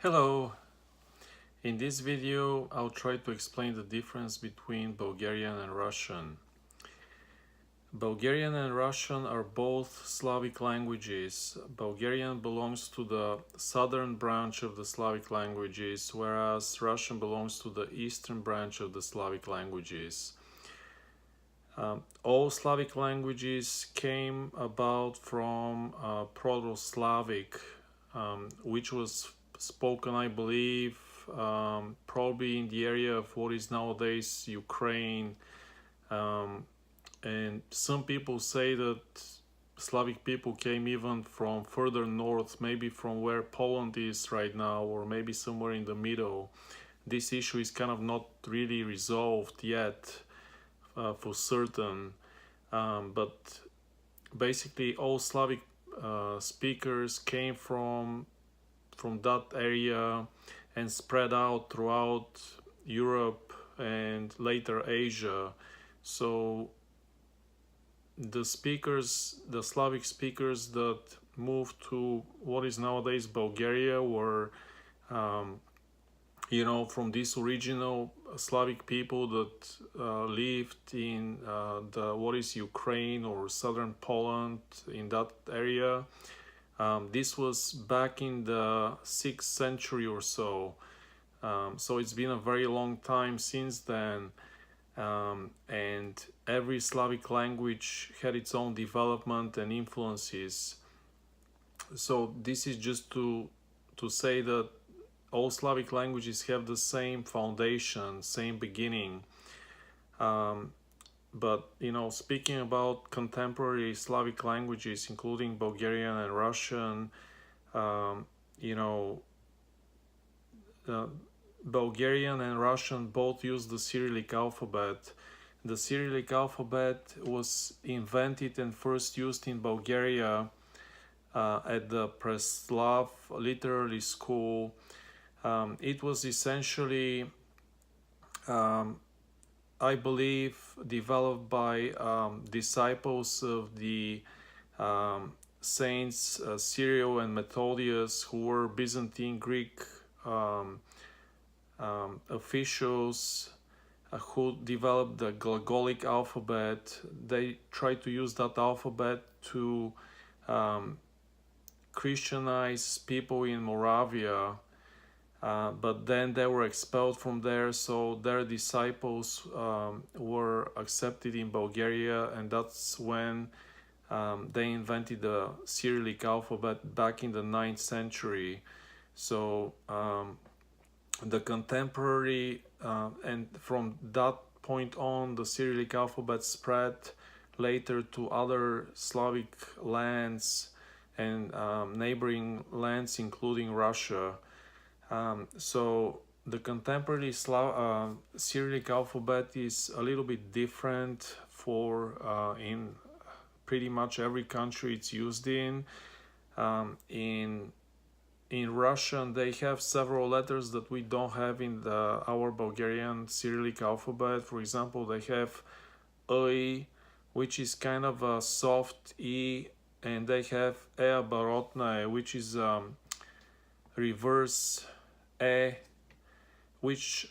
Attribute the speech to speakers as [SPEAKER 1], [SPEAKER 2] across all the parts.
[SPEAKER 1] Hello, in this video I'll try to explain the difference between Bulgarian and Russian. Bulgarian and Russian are both Slavic languages. Bulgarian belongs to the southern branch of the Slavic languages, whereas Russian belongs to the eastern branch of the Slavic languages. All Slavic languages came about from Proto-Slavic, which was spoken, I believe, probably in the area of what is nowadays Ukraine. And some people say that Slavic people came even from further north, maybe from where Poland is right now, or maybe somewhere in the middle. This issue is kind of not really resolved yet for certain, but basically all Slavic speakers came from that area and spread out throughout Europe and later Asia. So the Slavic speakers that moved to what is nowadays Bulgaria were from these original Slavic people that lived in what is Ukraine or southern Poland, in that area. This was back in the 6th century or so. So it's been a very long time since then. And every Slavic language had its own development and influences. So this is just to say that all Slavic languages have the same foundation, same beginning. But speaking about contemporary Slavic languages, including Bulgarian and Russian, Bulgarian and Russian both use the Cyrillic alphabet. The Cyrillic alphabet was invented and first used in Bulgaria at the Preslav Literary School. It was essentially, I believe, developed by disciples of the saints Cyril and Methodius, who were Byzantine Greek officials who developed the Glagolic alphabet. They tried to use that alphabet to Christianize people in Moravia, but then they were expelled from there, so their disciples were accepted in Bulgaria, and that's when they invented the Cyrillic alphabet back in the 9th century. So the contemporary, and from that point on, the Cyrillic alphabet spread later to other Slavic lands and neighboring lands, including Russia. So the contemporary Cyrillic alphabet is a little bit different for in pretty much every country it's used in. In Russian, they have several letters that we don't have in our Bulgarian Cyrillic alphabet. For example, they have I, which is kind of a soft E, and they have E оборотное, which is reverse E, which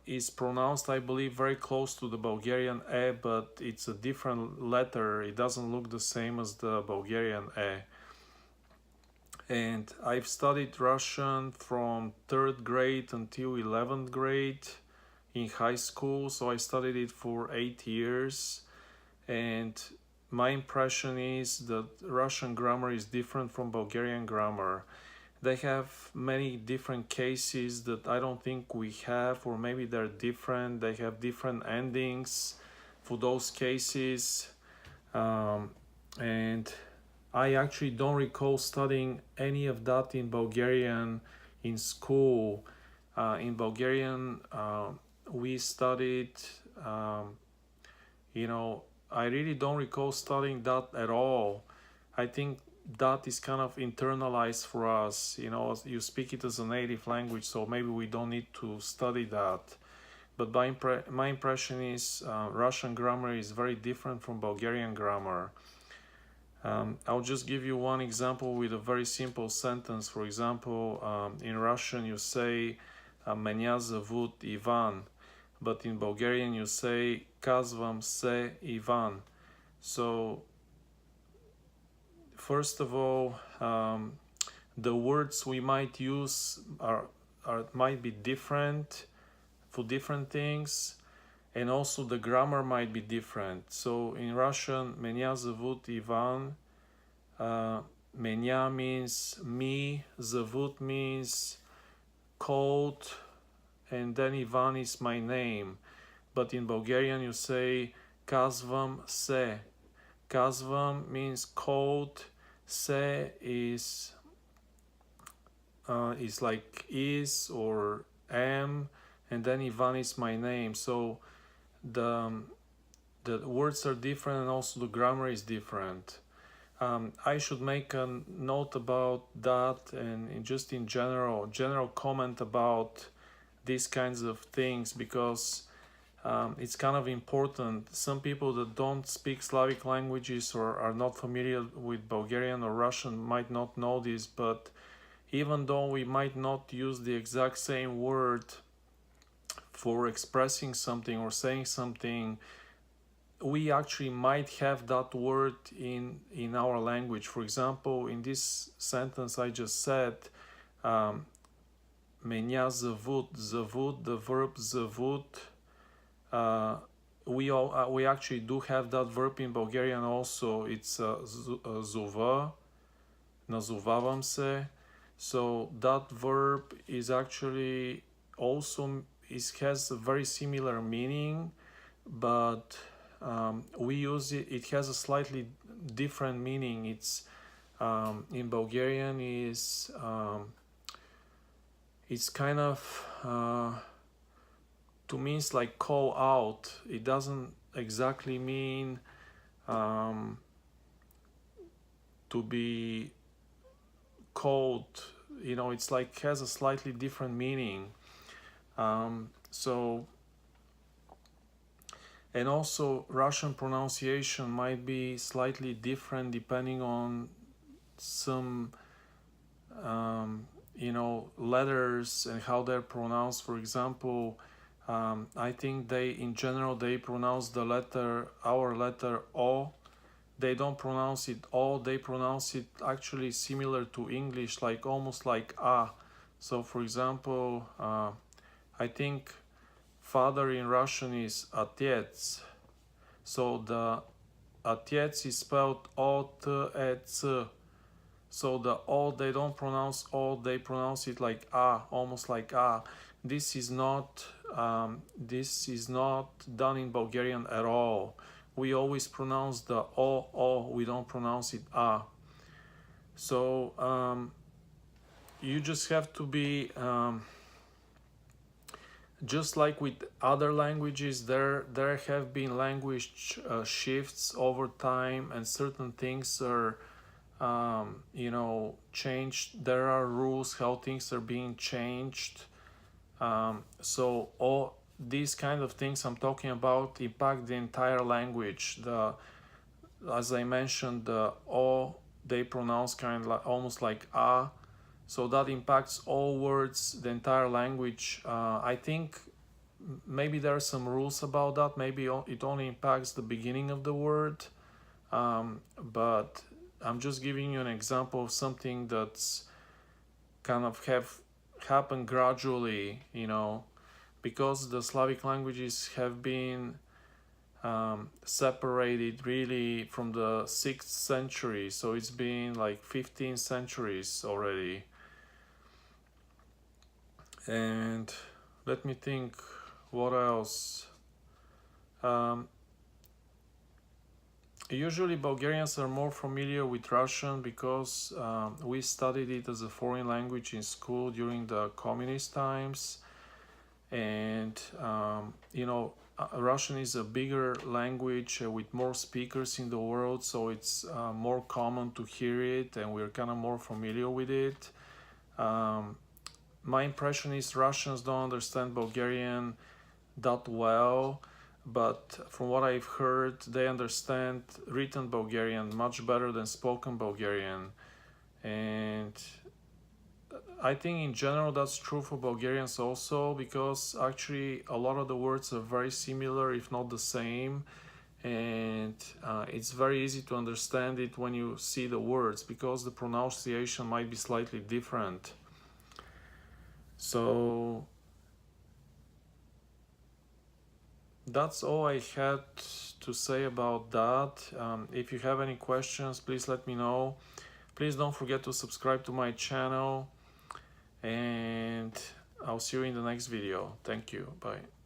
[SPEAKER 1] is pronounced, I believe, very close to the Bulgarian E, but it's a different letter. It doesn't look the same as the Bulgarian E. And I've studied Russian from 3rd grade until 11th grade in high school, so I studied it for 8 years. And my impression is that Russian grammar is different from Bulgarian grammar. They have many different cases that I don't think we have, or maybe they're different. They have different endings for those cases. And I actually don't recall studying any of that in Bulgarian in school. In Bulgarian, we studied, I really don't recall studying that at all. I think that is kind of internalized for us. You speak it as a native language, so maybe we don't need to study that. But my impression is Russian grammar is very different from Bulgarian grammar. I'll just give you one example with a very simple sentence. For example, in Russian you say "Меня зовут Ivan," but in Bulgarian you say "Казвам се Ivan." So first of all, the words we might use might be different for different things, and also the grammar might be different. So in Russian, "Меня зовут Ivan," "Меня" means me, "зовут" means called, and then Ivan is my name. But in Bulgarian you say "Казвам се." "Казвам" means called, "se" is like is or am, and then Ivan is my name. So the words are different, and also the grammar is different. I should make a note about that, and just in general comment about these kinds of things, because it's kind of important. Some people that don't speak Slavic languages or are not familiar with Bulgarian or Russian might not know this, but even though we might not use the exact same word for expressing something or saying something, we actually might have that word in our language. For example, in this sentence I just said, "Меня зовут," "зовут," the verb "зовут," we actually do have that verb in Bulgarian also. It's "зова," "назовавам се." So that verb is actually also has a very similar meaning, but we use it. It has a slightly different meaning. It's in Bulgarian is it's kind of to means like call out. It doesn't exactly mean to be called. It's like has a slightly different meaning. So, and also Russian pronunciation might be slightly different depending on some letters and how they're pronounced. For example, I think in general they pronounce our letter O. They don't pronounce it O, they pronounce it actually similar to English, like almost like A. So for example, I think father in Russian is отец. So the отец is spelled O-T-E-C. So the O, they don't pronounce O, they pronounce it like A, almost like A. This is not done in Bulgarian at all. We always pronounce the O, we don't pronounce it A. So you just have to be, just like with other languages, there have been language shifts over time, and certain things are changed. There are rules how things are being changed. So all these kind of things I'm talking about impact the entire language. As I mentioned, the O, they pronounce kind of like almost like A. So that impacts all words, the entire language. I think maybe there are some rules about that. Maybe it only impacts the beginning of the word. But I'm just giving you an example of something that's kind of have happened gradually, because the Slavic languages have been separated really from the 6th century. So it's been like 15 centuries already. And let me think, what else? Usually Bulgarians are more familiar with Russian because we studied it as a foreign language in school during the communist times. And Russian is a bigger language with more speakers in the world, so it's more common to hear it, and we're kind of more familiar with it. My impression is Russians don't understand Bulgarian that well, but from what I've heard, they understand written Bulgarian much better than spoken Bulgarian. And I think in general that's true for Bulgarians also, because actually a lot of the words are very similar, if not the same. And it's very easy to understand it when you see the words, because the pronunciation might be slightly different. So that's all I had to say about that. If you have any questions, please let me know. Please don't forget to subscribe to my channel, and I'll see you in the next video. Thank you. Bye.